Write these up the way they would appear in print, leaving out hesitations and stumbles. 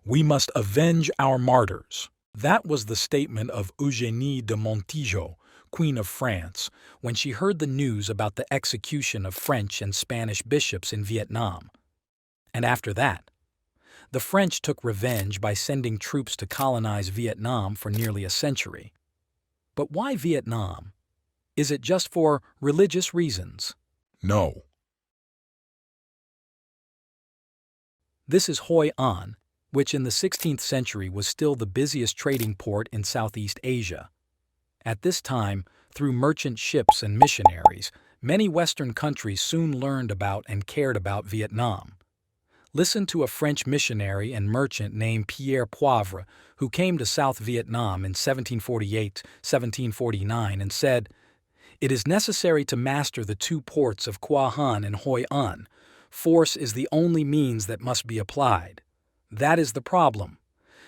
We must avenge our martyrs. That was the statement of Eugénie de Montijo, Queen of France, when she heard the news about the execution of French and Spanish bishops in Vietnam. And after that, the French took revenge by sending troops to colonize Vietnam for nearly a century. But why Vietnam? Is it just for religious reasons? No. This is Hoi An, which in the 16th century was still the busiest trading port in Southeast Asia. At this time, through merchant ships and missionaries, many Western countries soon learned about and cared about Vietnam. Listen to a French missionary and merchant named Pierre Poivre, who came to South Vietnam in 1748-1749 and said, "It is necessary to master the two ports of Qua Han and Hoi An. Force is the only means that must be applied. That is the problem."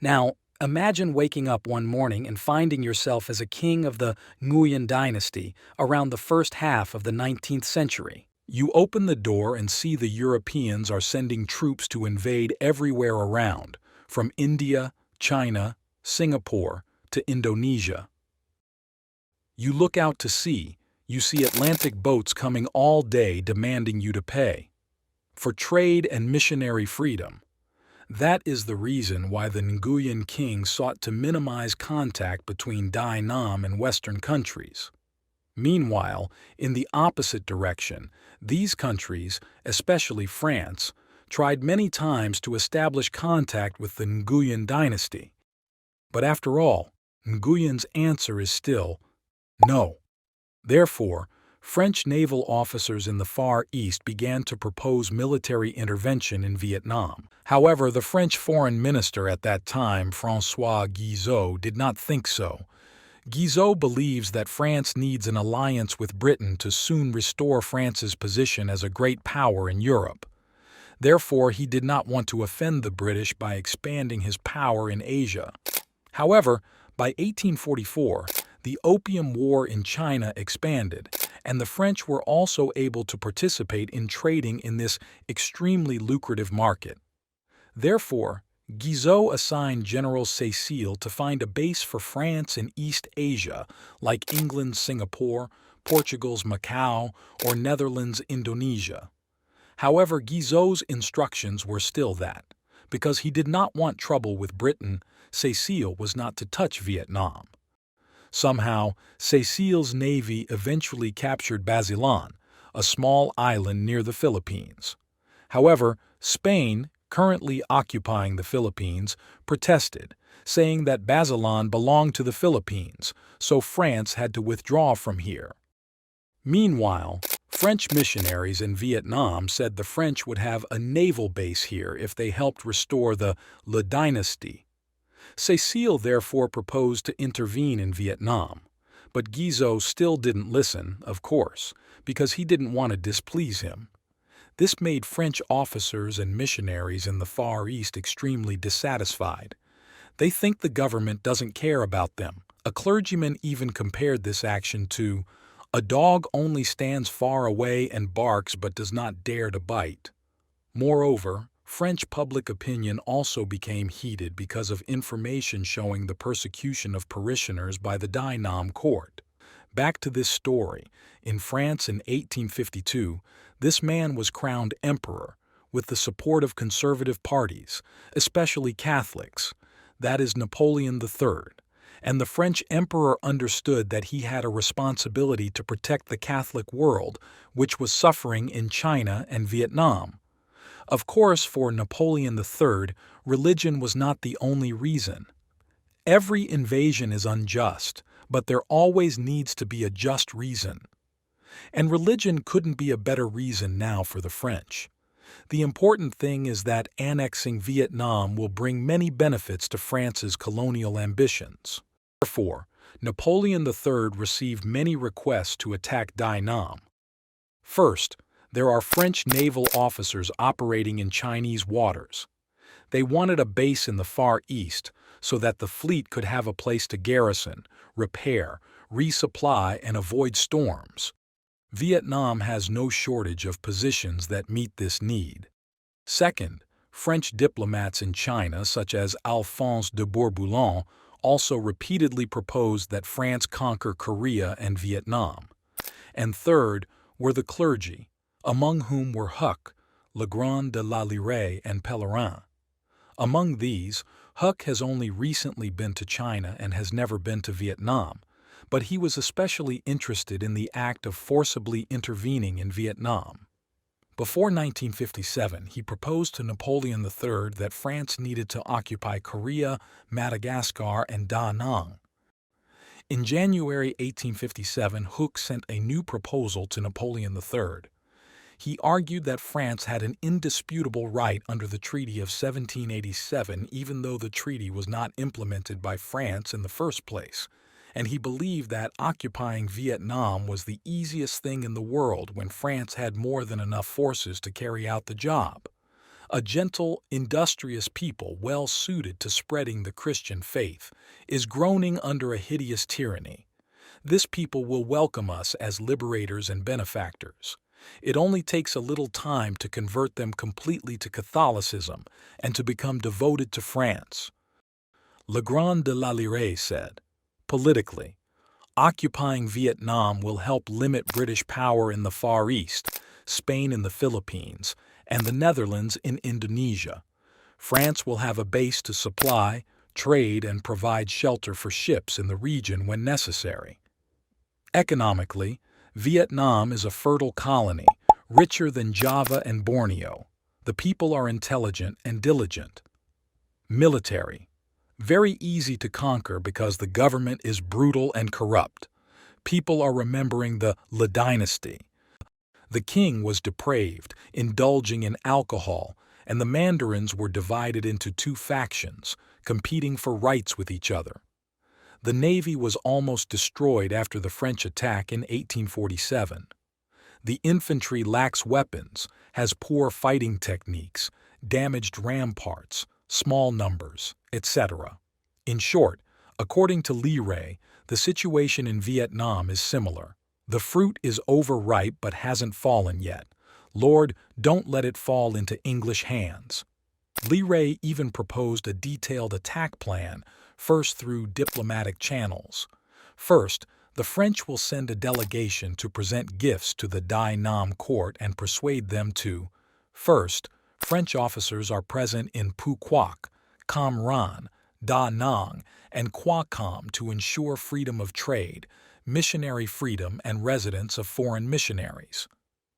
Now, imagine waking up one morning and finding yourself as a king of the Nguyen dynasty around the first half of the 19th century. You open the door and see the Europeans are sending troops to invade everywhere around, from India, China, Singapore, to Indonesia. You look out to sea, you see Atlantic boats coming all day demanding you to pay. For trade and missionary freedom. That is the reason why the Nguyen king sought to minimize contact between Dai Nam and Western countries. Meanwhile, in the opposite direction, these countries, especially France, tried many times to establish contact with the Nguyen dynasty. But after all, Nguyen's answer is still no. Therefore, French naval officers in the Far East began to propose military intervention in Vietnam. However, the French foreign minister at that time, François Guizot, did not think so. Guizot believes that France needs an alliance with Britain to soon restore France's position as a great power in Europe. Therefore, he did not want to offend the British by expanding his power in Asia. However, by 1844, the Opium War in China expanded, and the French were also able to participate in trading in this extremely lucrative market. Therefore, Guizot assigned General Cécile to find a base for France in East Asia, like England's Singapore, Portugal's Macau, or Netherlands' Indonesia. However, Guizot's instructions were still that, because he did not want trouble with Britain, Cécile was not to touch Vietnam. Somehow, Cécile's navy eventually captured Basilan, a small island near the Philippines. However, Spain, currently occupying the Philippines, protested, saying that Basilan belonged to the Philippines, so France had to withdraw from here. Meanwhile, French missionaries in Vietnam said the French would have a naval base here if they helped restore the Le dynasty. Cécile therefore proposed to intervene in Vietnam, but Guizot still didn't listen, of course, because he didn't want to displease him. This made French officers and missionaries in the Far East extremely dissatisfied. They think the government doesn't care about them. A clergyman even compared this action to, "A dog only stands far away and barks but does not dare to bite." Moreover, French public opinion also became heated because of information showing the persecution of parishioners by the Dai Nam court. Back to this story. In France in 1852, this man was crowned emperor with the support of conservative parties, especially Catholics, that is Napoleon III, and the French emperor understood that he had a responsibility to protect the Catholic world, which was suffering in China and Vietnam. Of course, for Napoleon III, religion was not the only reason. Every invasion is unjust, but there always needs to be a just reason. And religion couldn't be a better reason now for the French. The important thing is that annexing Vietnam will bring many benefits to France's colonial ambitions. Therefore, Napoleon III received many requests to attack Dai Nam. First, there are French naval officers operating in Chinese waters. They wanted a base in the Far East so that the fleet could have a place to garrison, repair, resupply, and avoid storms. Vietnam has no shortage of positions that meet this need. Second, French diplomats in China, such as Alphonse de Bourboulon, also repeatedly proposed that France conquer Korea and Vietnam. And third were the clergy, among whom were Huc, Legrand de la Lyrae, and Pellerin. Among these, Huc has only recently been to China and has never been to Vietnam, but he was especially interested in the act of forcibly intervening in Vietnam. Before 1957, he proposed to Napoleon III that France needed to occupy Korea, Madagascar, and Da Nang. In January 1857, Huc sent a new proposal to Napoleon III. He argued that France had an indisputable right under the Treaty of 1787, even though the treaty was not implemented by France in the first place, and he believed that occupying Vietnam was the easiest thing in the world when France had more than enough forces to carry out the job. A gentle, industrious people well suited to spreading the Christian faith is groaning under a hideous tyranny. This people will welcome us as liberators and benefactors. It only takes a little time to convert them completely to Catholicism and to become devoted to France. Legrand de la Lyrae said, politically, occupying Vietnam will help limit British power in the Far East, Spain in the Philippines, and the Netherlands in Indonesia. France will have a base to supply, trade, and provide shelter for ships in the region when necessary. Economically, Vietnam is a fertile colony, richer than Java and Borneo. The people are intelligent and diligent. Military. Very easy to conquer because the government is brutal and corrupt. People are remembering the Le Dynasty. The king was depraved, indulging in alcohol, and the mandarins were divided into two factions, competing for rights with each other. The navy was almost destroyed after the French attack in 1847. The infantry lacks weapons, has poor fighting techniques, damaged ramparts, small numbers, etc. In short, according to Lyrae, the situation in Vietnam is similar. The fruit is overripe but hasn't fallen yet. Lord, don't let it fall into English hands. Lyrae even proposed a detailed attack plan, first through diplomatic channels. First, the French will send a delegation to present gifts to the Dai Nam court and persuade them to. First, French officers are present in Phu Quoc, Cam Ranh, Da Nang, and Qua Cam to ensure freedom of trade, missionary freedom, and residence of foreign missionaries.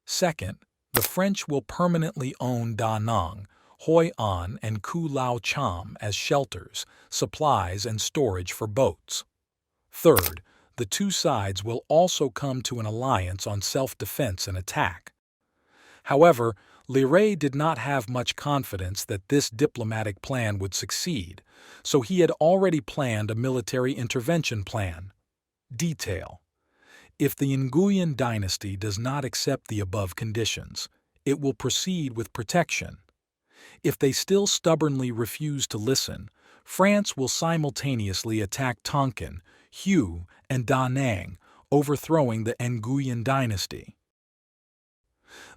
Second, the French will permanently own Da Nang, Hoi An, and Cu Lao Cham as shelters, supplies, and storage for boats. Third, the two sides will also come to an alliance on self-defense and attack. However, Lyrae did not have much confidence that this diplomatic plan would succeed, so he had already planned a military intervention plan. Detail. If the Nguyen dynasty does not accept the above conditions, it will proceed with protection. If they still stubbornly refuse to listen, France will simultaneously attack Tonkin, Hue, and Da Nang, overthrowing the Nguyen dynasty.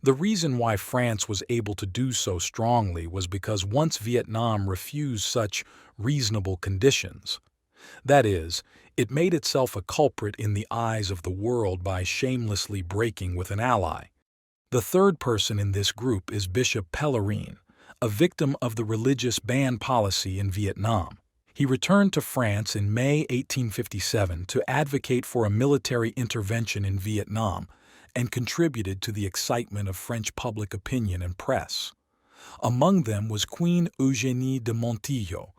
The reason why France was able to do so strongly was because once Vietnam refused such reasonable conditions, that is, it made itself a culprit in the eyes of the world by shamelessly breaking with an ally. The third person in this group is Bishop Pellerin, a victim of the religious ban policy in Vietnam. He returned to France in May 1857 to advocate for a military intervention in Vietnam and contributed to the excitement of French public opinion and press. Among them was Queen Eugénie de Montijo,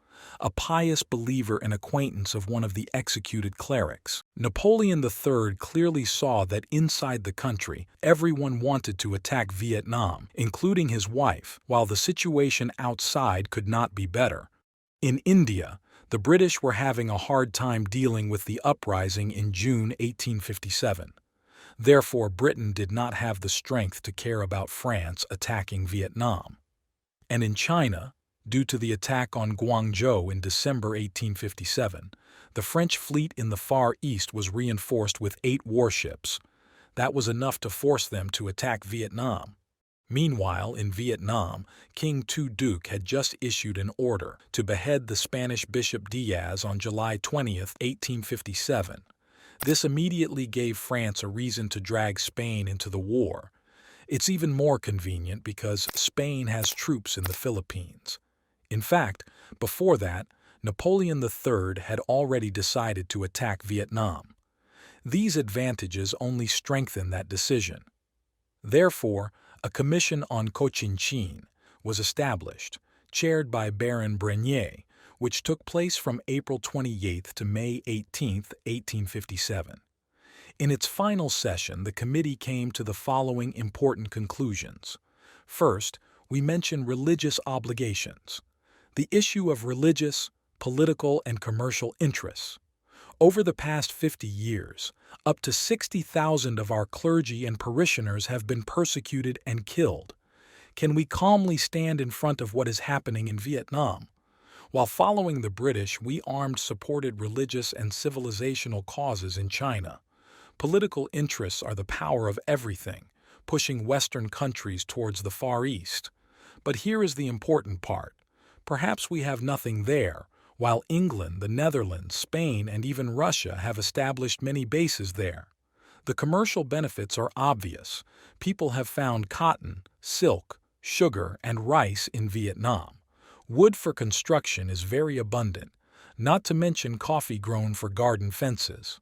a pious believer and acquaintance of one of the executed clerics. Napoleon III clearly saw that inside the country, everyone wanted to attack Vietnam, including his wife, while the situation outside could not be better. In India, the British were having a hard time dealing with the uprising in June 1857. Therefore, Britain did not have the strength to care about France attacking Vietnam. And in China, due to the attack on Guangzhou in December 1857, the French fleet in the Far East was reinforced with 8 warships. That was enough to force them to attack Vietnam. Meanwhile, in Vietnam, King Tu Duc had just issued an order to behead the Spanish Bishop Diaz on July 20, 1857. This immediately gave France a reason to drag Spain into the war. It's even more convenient because Spain has troops in the Philippines. In fact, before that, Napoleon III had already decided to attack Vietnam. These advantages only strengthen that decision. Therefore, a commission on Cochinchine was established, chaired by Baron Brenier, which took place from April 28 to May 18, 1857. In its final session, the committee came to the following important conclusions. First, we mention religious obligations. The issue of religious, political, and commercial interests. Over the past 50 years, up to 60,000 of our clergy and parishioners have been persecuted and killed. Can we calmly stand in front of what is happening in Vietnam? While following the British, we supported religious and civilizational causes in China. Political interests are the power of everything, pushing Western countries towards the Far East. But here is the important part. Perhaps we have nothing there, while England, the Netherlands, Spain, and even Russia have established many bases there. The commercial benefits are obvious. People have found cotton, silk, sugar, and rice in Vietnam. Wood for construction is very abundant, not to mention coffee grown for garden fences.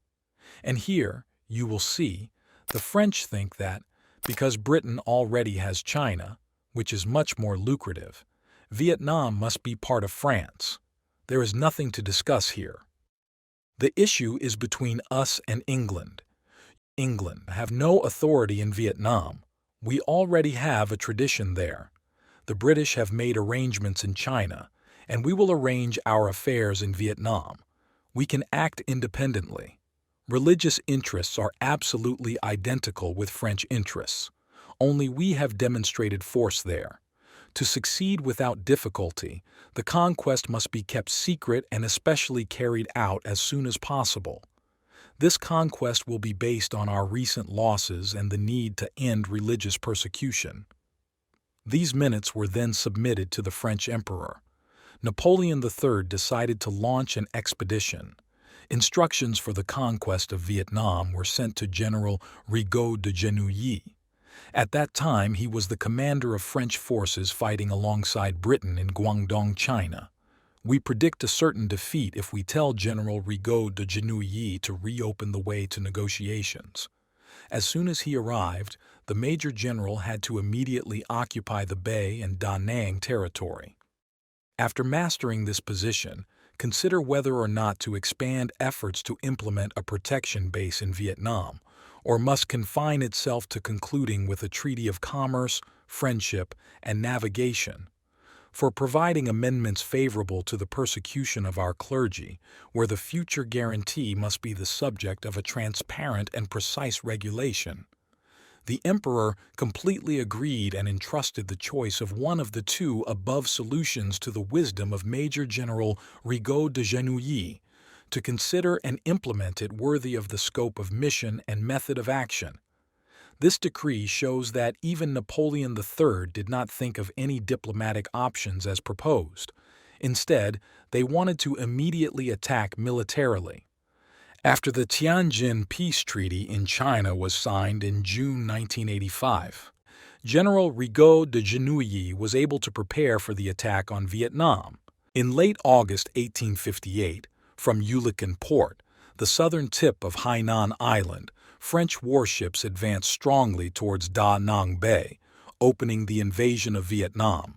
And here, you will see, the French think that, because Britain already has China, which is much more lucrative, Vietnam must be part of France. There is nothing to discuss here. The issue is between us and England. England have no authority in Vietnam. We already have a tradition there. The British have made arrangements in China, and we will arrange our affairs in Vietnam. We can act independently. Religious interests are absolutely identical with French interests, only we have demonstrated force there. To succeed without difficulty, the conquest must be kept secret and especially carried out as soon as possible. This conquest will be based on our recent losses and the need to end religious persecution. These minutes were then submitted to the French emperor. Napoleon III decided to launch an expedition. Instructions for the conquest of Vietnam were sent to General Rigaud de Genouilly. At that time, he was the commander of French forces fighting alongside Britain in Guangdong, China. We predict a certain defeat if we tell General Rigaud de Genouilly to reopen the way to negotiations. As soon as he arrived, the Major General had to immediately occupy the Bay and Da Nang territory. After mastering this position, consider whether or not to expand efforts to implement a protection base in Vietnam, or must confine itself to concluding with a treaty of commerce, friendship, and navigation. For providing amendments favorable to the persecution of our clergy, where the future guarantee must be the subject of a transparent and precise regulation. The emperor completely agreed and entrusted the choice of one of the two above solutions to the wisdom of Major General Rigaud de Genouilly, to consider and implement it worthy of the scope of mission and method of action. This decree shows that even Napoleon III did not think of any diplomatic options as proposed. Instead, they wanted to immediately attack militarily. After the Tianjin Peace Treaty in China was signed in June 1985, General Rigaud de Genouilly was able to prepare for the attack on Vietnam. In late August 1858, from Ulican Port, the southern tip of Hainan Island, French warships advanced strongly towards Da Nang Bay, opening the invasion of Vietnam.